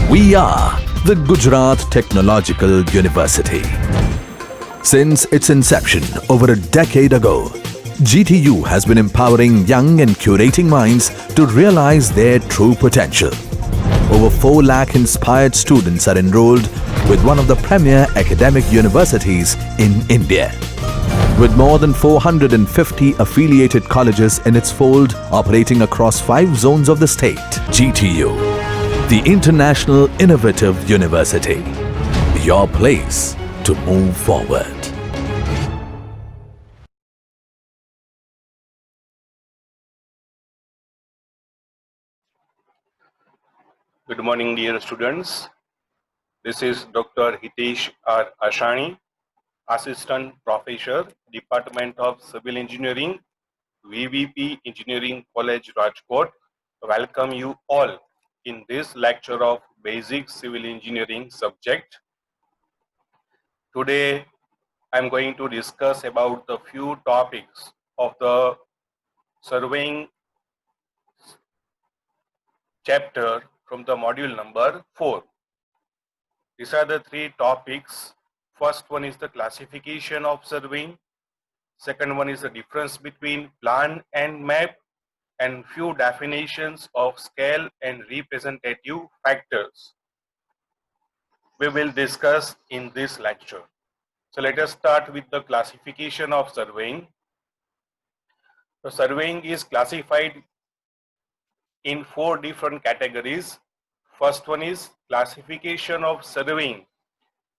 We are the Gujarat Technological University. Since its inception over a decade ago, GTU has been empowering young and curating minds to realize their true potential. Over 4 lakh inspired students are enrolled with one of the premier academic universities in India. With more than 450 affiliated colleges in its fold operating across 5 zones of the state, GTU, the International Innovative University, your place to move forward. Good morning, dear students. This is Dr. Hitesh R. Ashani, Assistant Professor, Department of Civil Engineering, VVP Engineering College, Rajkot. Welcome you all in this lecture of Basic Civil Engineering subject. Today, I am going to discuss about the few topics of the surveying chapter from the module number 4. These are the 3 topics. First one is the classification of surveying. Second one is the difference between plan and map, and few definitions of scale and representative factors we will discuss in this lecture. So let us start with the classification of surveying. So surveying is classified in 4 different categories. First one is classification of surveying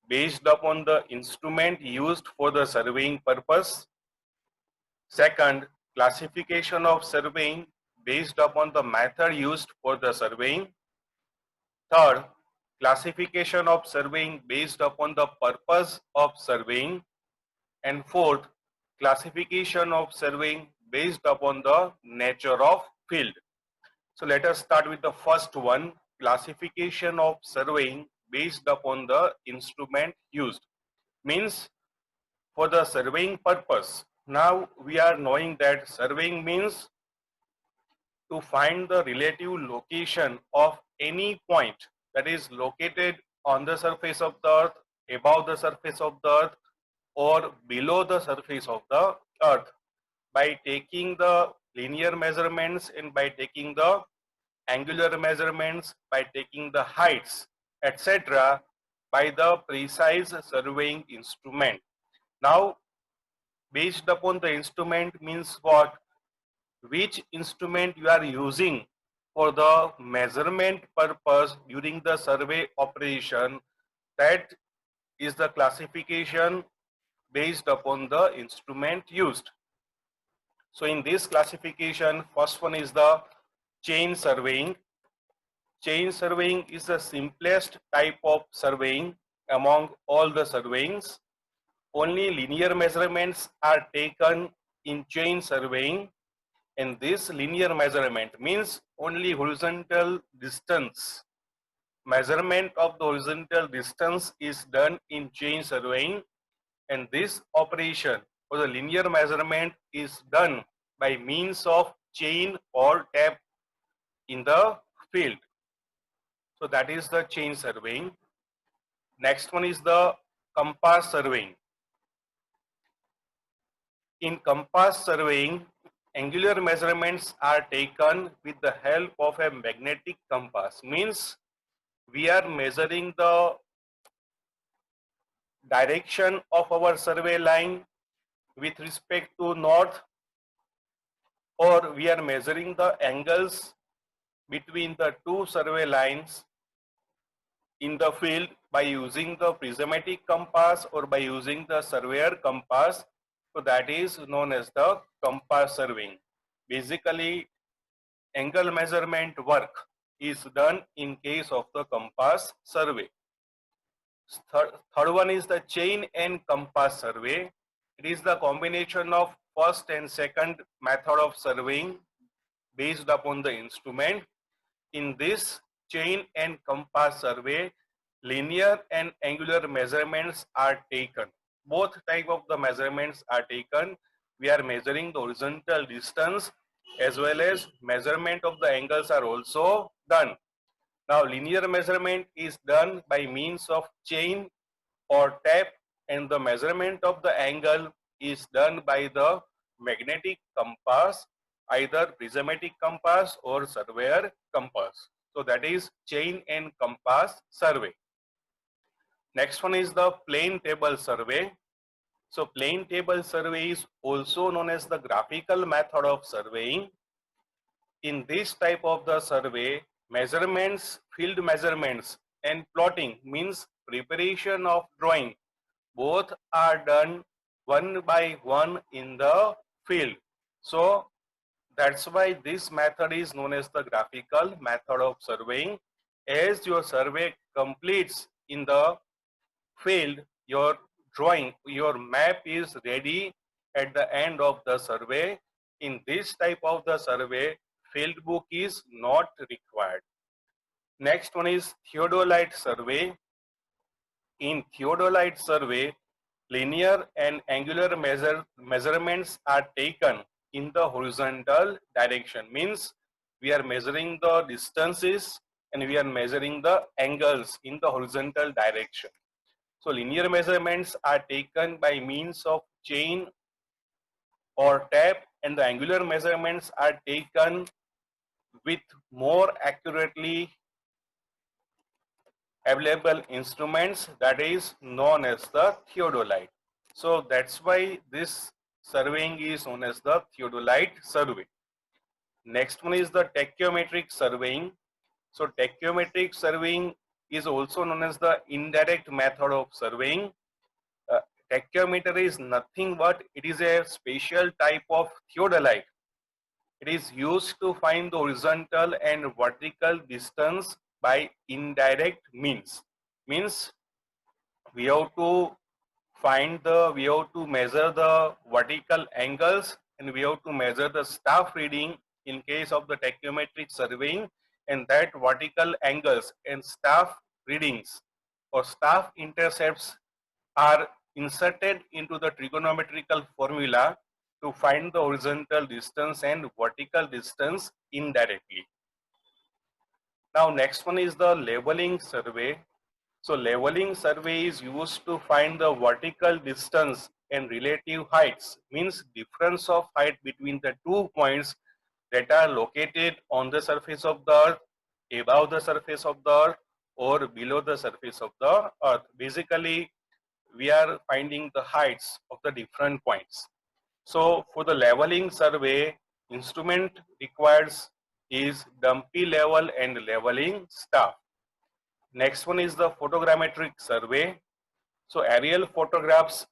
based upon the instrument used for the surveying purpose. Second, classification of surveying based upon the method used for the surveying. Third, classification of surveying based upon the purpose of surveying. And fourth, classification of surveying based upon the nature of field. So let us start with the first one, classification of surveying based upon the instrument used. Means for the surveying purpose. Now we are knowing that surveying means to find the relative location of any point that is located on the surface of the earth, above the surface of the earth, or below the surface of the earth by taking the linear measurements and by taking the angular measurements, by taking the heights, etc. by the precise surveying instrument. Now, based upon the instrument means what? Which instrument you are using for the measurement purpose during the survey operation, that is the classification based upon the instrument used. So in this classification, first one is the chain surveying. Chain surveying is the simplest type of surveying among all the surveyings. Only linear measurements are taken in chain surveying, and this linear measurement means only horizontal distance. Measurement of the horizontal distance is done in chain surveying, and this operation for the linear measurement is done by means of chain or tap in the field. So that is the chain surveying. Next one is the compass surveying. In compass surveying, angular measurements are taken with the help of a magnetic compass. Means we are measuring the direction of our survey line with respect to north, or we are measuring the angles between the 2 survey lines in the field by using the prismatic compass or by using the surveyor compass. So that is known as the compass surveying. Basically, angle measurement work is done in case of the compass survey. Third one is the chain and compass survey. It is the combination of first and second method of surveying based upon the instrument. In this chain and compass survey, linear and angular measurements are taken. Both type of the measurements are taken. We are measuring the horizontal distance as well as measurement of the angles are also done. Now linear measurement is done by means of chain or tap, and the measurement of the angle is done by the magnetic compass, either prismatic compass or surveyor compass. So that is chain and compass survey. Next one is the plane table survey. So plane table survey is also known as the graphical method of surveying. In this type of the survey, measurements, field measurements and plotting means preparation of drawing, both are done one by one in the field. So that's why this method is known as the graphical method of surveying. As your survey completes in the field, your drawing, your map is ready at the end of the survey. In this type of the survey, field book is not required. Next one is theodolite survey. In theodolite survey, linear and angular measurements are taken in the horizontal direction. Means we are measuring the distances and we are measuring the angles in the horizontal direction. So linear measurements are taken by means of chain or tap, and the angular measurements are taken with more accurately available instruments, that is known as the theodolite. So that's why this surveying is known as the theodolite survey. Next one is the tachyometric surveying. So tachyometric surveying is also known as the indirect method of surveying. Tachyometer is nothing but it is a special type of theodolite. It is used to find the horizontal and vertical distance by indirect means. Means we have to we have to measure the vertical angles and we have to measure the staff reading in case of the tachyometric surveying, and that vertical angles and staff readings or staff intercepts are inserted into the trigonometrical formula to find the horizontal distance and vertical distance indirectly. Now next one is the leveling survey. So leveling survey is used to find the vertical distance and relative heights, means difference of height between the 2 points that are located on the surface of the earth, above the surface of the earth or below the surface of the earth. Basically, we are finding the heights of the different points. So for the leveling survey, instrument requires is dumpy level and leveling staff. Next one is the photogrammetric survey. So aerial photographs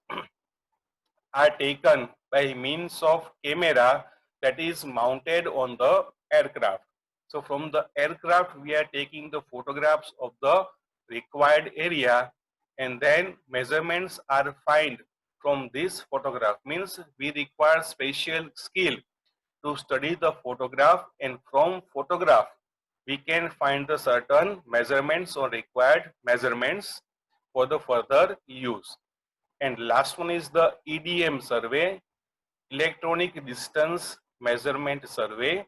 are taken by means of camera that is mounted on the aircraft. So from the aircraft we are taking the photographs of the required area, and then measurements are found from this photograph. Means we require special skill to study the photograph, and from photograph we can find the certain measurements or required measurements for the further use. And last one is the EDM survey, electronic distance measurement survey.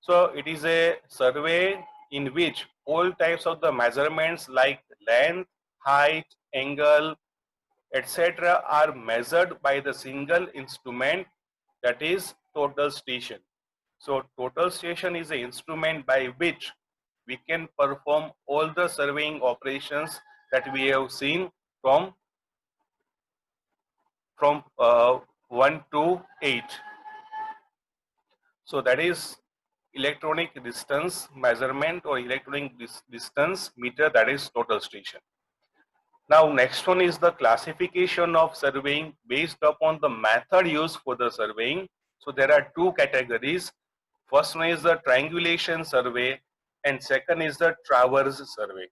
So it is a survey in which all types of the measurements like length, height, angle, etc. are measured by the single instrument, that is total station. So total station is an instrument by which we can perform all the surveying operations that we have seen from 1 to 8. So that is electronic distance measurement or electronic distance meter, that is total station. Now next one is the classification of surveying based upon the method used for the surveying. So there are two categories. First one is the triangulation survey and second is the traverse survey.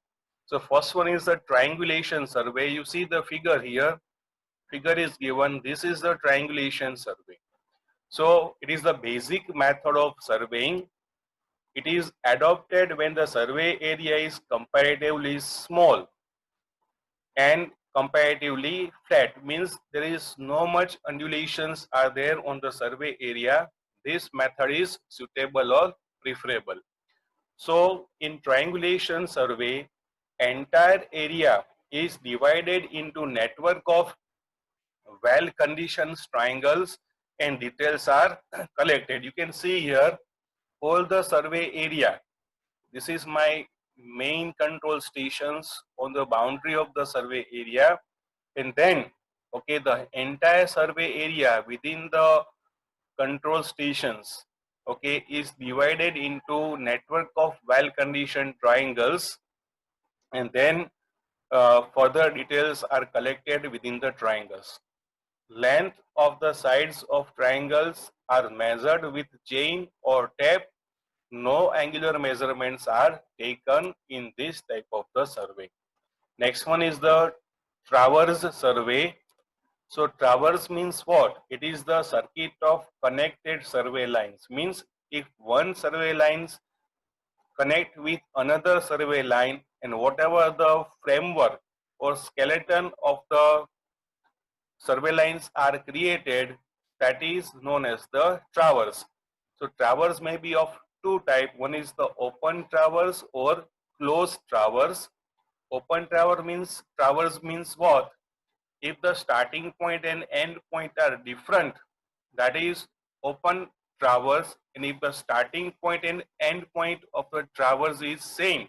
So first one is the triangulation survey. You see the figure here. Figure is given. This is the triangulation survey. So it is the basic method of surveying. It is adopted when the survey area is comparatively small and comparatively flat, means there is no much undulations are there on the survey area. This method is suitable or preferable. So in triangulation survey, entire area is divided into network of well-conditioned triangles and details are collected. You can see here all the survey area. This is my main control stations on the boundary of the survey area, and then okay, the entire survey area within the control stations okay is divided into network of well-conditioned triangles, and then further details are collected within the triangles. Length of the sides of triangles are measured with chain or tape. No angular measurements are taken in this type of the survey. Next one is the traverse survey. So traverse means what? It is the circuit of connected survey lines. Means if one survey lines connect with another survey line, and whatever the framework or skeleton of the survey lines are created, that is known as the traverse. So traverse may be of two types. One is the open traverse or closed traverse. Open traverse means what? If the starting point and end point are different, that is open traverse, and if the starting point and end point of the traverse is same,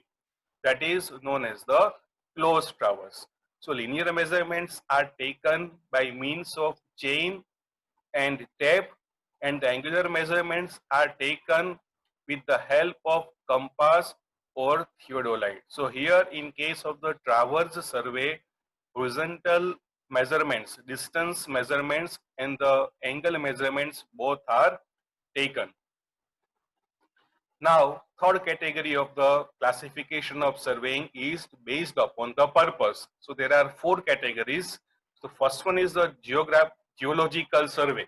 that is known as the closed traverse. So linear measurements are taken by means of chain and tape, and the angular measurements are taken with the help of compass or theodolite. So here in case of the traverse survey, horizontal measurements, distance measurements and the angle measurements both are taken. Now, third category of the classification of surveying is based upon the purpose. So there are four categories. So first one is the geological survey.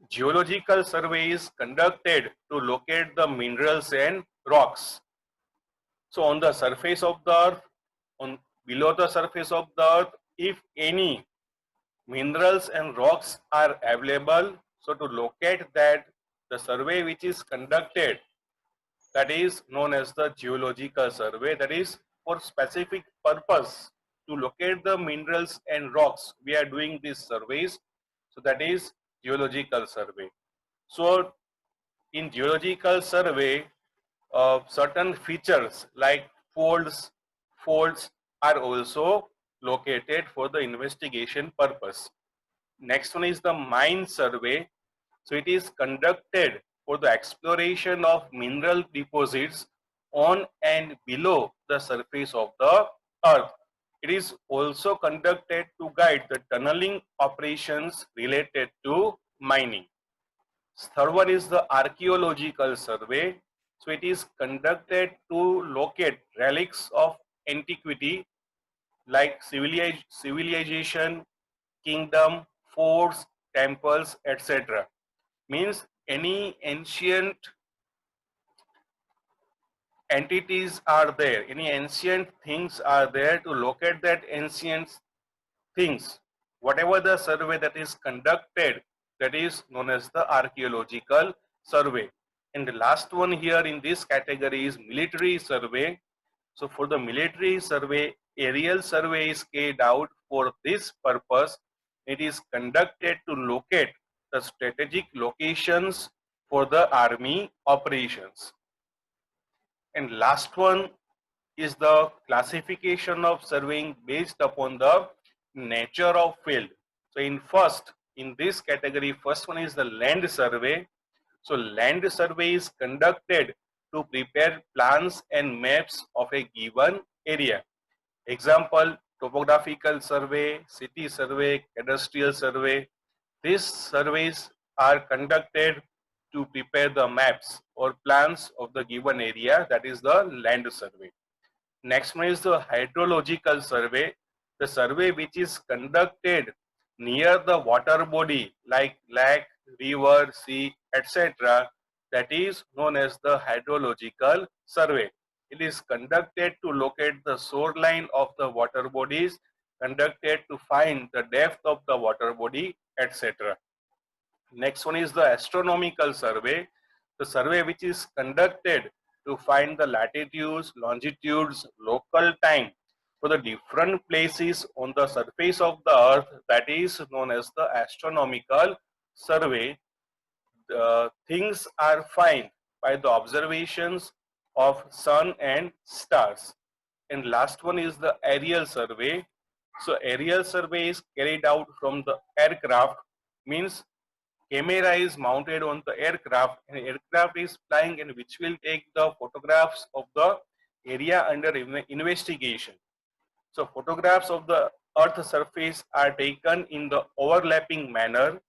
Geological survey is conducted to locate the minerals and rocks. So on the surface of the earth, on below the surface of the earth, if any minerals and rocks are available, so to locate that, the survey which is conducted, that is known as the geological survey. That is for specific purpose to locate the minerals and rocks we are doing these surveys. So that is geological survey. So in geological survey, certain features like folds are also located for the investigation purpose. Next one is the mine survey. So it is conducted for the exploration of mineral deposits on and below the surface of the earth. It is also conducted to guide the tunneling operations related to mining. Third one is the archaeological survey. So it is conducted to locate relics of antiquity like civilization, kingdom, forts, temples, etc. Means any ancient entities are there, any ancient things are there, to locate that ancient things. Whatever the survey that is conducted, that is known as the archaeological survey. And the last one here in this category is military survey. So for the military survey, aerial survey is carried out for this purpose. It is conducted to locate the strategic locations for the army operations. And last one is the classification of surveying based upon the nature of field. So in this category, first one is the land survey. So land survey is conducted to prepare plans and maps of a given area. Example, topographical survey, city survey, cadastral survey. These surveys are conducted to prepare the maps or plans of the given area, that is the land survey. Next one is the hydrological survey, the survey which is conducted near the water body like lake, river, sea, etc. That is known as the hydrological survey. It is conducted to locate the shoreline of the water bodies, conducted to find the depth of the water body, etc. Next one is the astronomical survey, the survey which is conducted to find the latitudes, longitudes, local time for the different places on the surface of the earth, that is known as the astronomical survey. Things are found by the observations of sun and stars. And last one is the aerial survey. So aerial survey is carried out from the aircraft, means camera is mounted on the aircraft and aircraft is flying and which will take the photographs of the area under investigation. So photographs of the earth surface are taken in the overlapping manner,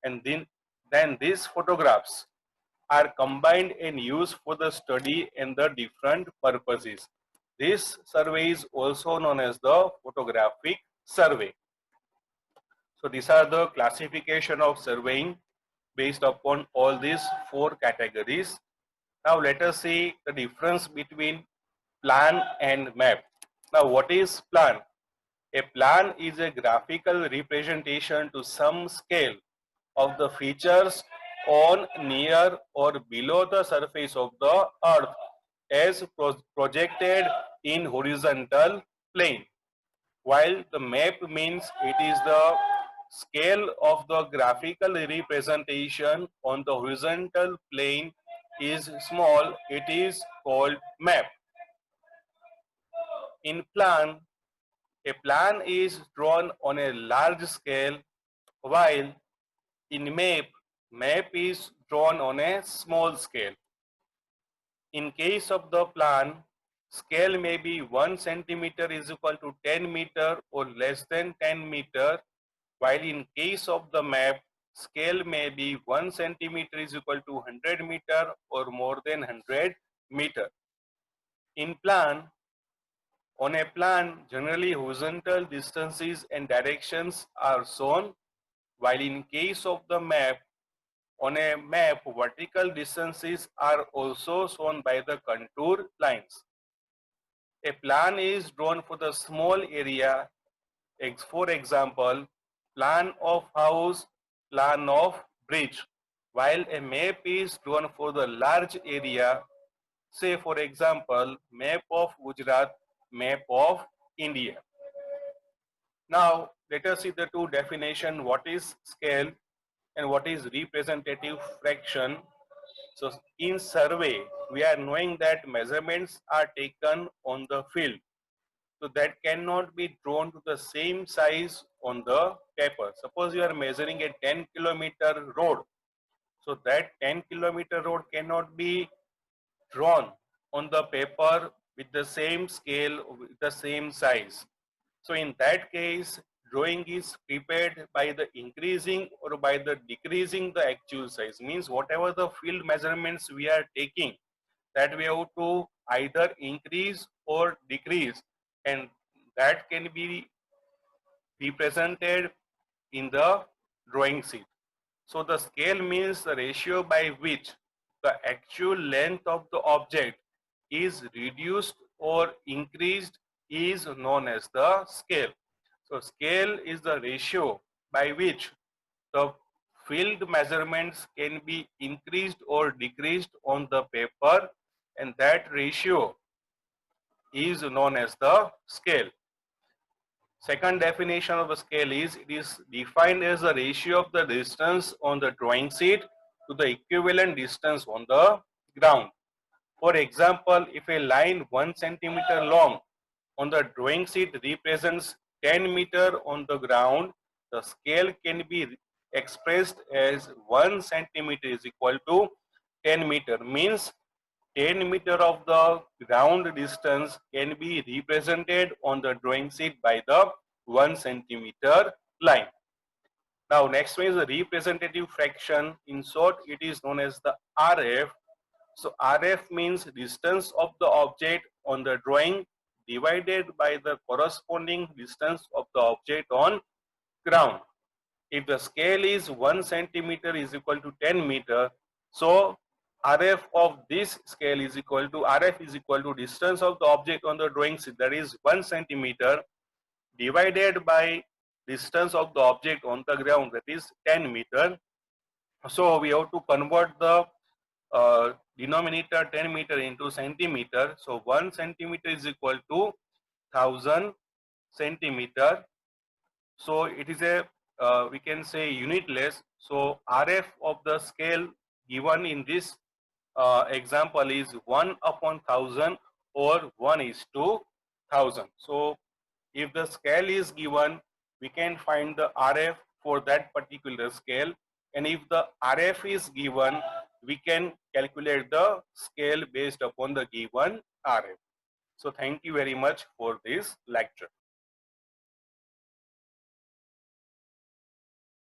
and then these photographs are combined and used for the study and the different purposes. This survey is also known as the photographic survey. So these are the classification of surveying based upon all these four categories. Now let us see the difference between plan and map. Now what is plan? A plan is a graphical representation to some scale of the features on, near or below the surface of the earth as projected in horizontal plane, while the map means it is the scale of the graphical representation on the horizontal plane is small, it is called map. In plan, a plan is drawn on a large scale, while in map is drawn on a small scale. In case of the plan, scale may be 1 centimeter is equal to 10 meter or less than 10 meter, while in case of the map, scale may be 1 centimeter is equal to 100 meter or more than 100 meter. In plan, on a plan, generally horizontal distances and directions are shown, while in case of the map, on a map, vertical distances are also shown by the contour lines. A plan is drawn for the small area, for example, plan of house, plan of bridge, while a map is drawn for the large area, say for example, map of Gujarat, map of India. Now, let us see the two definition, what is scale and what is representative fraction. So in survey, we are knowing that measurements are taken on the field. So that cannot be drawn to the same size on the paper. Suppose you are measuring a 10-kilometer road. So that 10-kilometer road cannot be drawn on the paper with the same scale, with the same size. So in that case, drawing is prepared by the increasing or by the decreasing the actual size. Means whatever the field measurements we are taking, that we have to either increase or decrease, and that can be represented in the drawing sheet. So the scale means the ratio by which the actual length of the object is reduced or increased is known as the scale. So scale is the ratio by which the field measurements can be increased or decreased on the paper, and that ratio is known as the scale. Second definition of a scale is, it is defined as the ratio of the distance on the drawing sheet to the equivalent distance on the ground. For example, if a line 1 centimeter long on the drawing sheet represents 10 meter on the ground, the scale can be expressed as 1 centimeter is equal to 10 meter. Means 10 meter of the ground distance can be represented on the drawing sheet by the 1 centimeter line. Now next one is the representative fraction. In short, it is known as the RF. So RF means distance of the object on the drawing divided by the corresponding distance of the object on ground. If the scale is 1 centimeter is equal to 10 meter, so RF of this scale is equal to, RF is equal to distance of the object on the drawing sheet, that is 1 centimeter, divided by distance of the object on the ground, that is 10 meter. So we have to convert the denominator 10 meter into centimeter. So 1 centimeter is equal to 1000 centimeter. So it is a we can say unitless. So RF of the scale given in this example is 1 upon 1000 or 1 is to 1000. So if the scale is given, we can find the RF for that particular scale, and if the RF is given, we can calculate the scale based upon the given RF. So thank you very much for this lecture.